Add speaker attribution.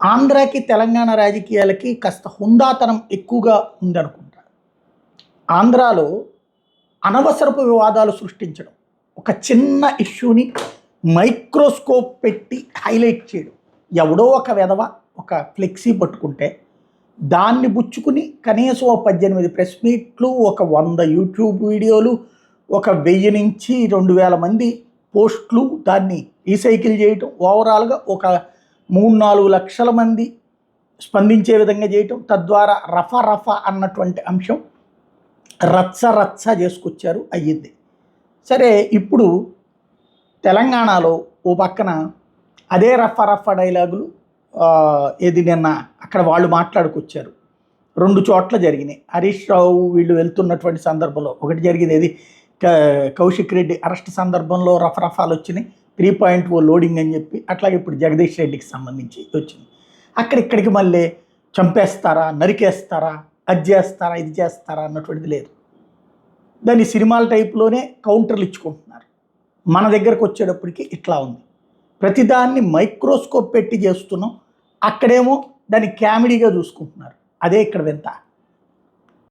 Speaker 1: ఆంధ్రాకి తెలంగాణ రాజకీయాలకి కాస్త హుందాతనం ఎక్కువగా ఉందనుకుంటా. ఆంధ్రాలో అనవసరపు వివాదాలు సృష్టించడం, ఒక చిన్న ఇష్యూని మైక్రోస్కోప్ పెట్టి హైలైట్ చేయడం. ఎవడో ఒక వెధవ ఒక ఫ్లెక్సీ పట్టుకుంటే దాన్ని బుచ్చుకుని కనీసం 18 ప్రెస్ మీట్లు, ఒక 100 యూట్యూబ్ వీడియోలు, ఒక 1000 నుంచి 2000 మంది పోస్టులు దాన్ని రీసైకిల్ చేయటం, ఓవరాల్గా ఒక 3-4 లక్షల మంది స్పందించే విధంగా చేయటం, తద్వారా రఫా అన్నటువంటి అంశం రచ్చ చేసుకొచ్చారు, అయ్యింది. సరే, ఇప్పుడు తెలంగాణలో ఓ పక్కన అదే రఫా డైలాగులు ఏది నిన్న అక్కడ వాళ్ళు మాట్లాడుకొచ్చారు. 2 చోట్ల జరిగినాయి. హరీష్ రావు వీళ్ళు వెళ్తున్నటువంటి సందర్భంలో ఒకటి జరిగింది, ఏది కౌశిక్ రెడ్డి అరెస్ట్ సందర్భంలో రఫాలు వచ్చినాయి, 3.0 లోడింగ్ అని చెప్పి. అట్లాగే ఇప్పుడు జగదీష్ రెడ్డికి సంబంధించి వచ్చింది. ఇక్కడికి మళ్ళీ చంపేస్తారా, నరికేస్తారా, అది చేస్తారా, ఇది చేస్తారా అన్నటువంటిది లేదు. దాన్ని సినిమాల టైప్లోనే కౌంటర్లు ఇచ్చుకుంటున్నారు. మన దగ్గరకు వచ్చేటప్పటికి ఇట్లా ఉంది. ప్రతిదాన్ని మైక్రోస్కోప్ పెట్టి చేస్తున్నాం, అక్కడేమో దాన్ని కామెడీగా చూసుకుంటున్నారు. అదే ఇక్కడ వింత.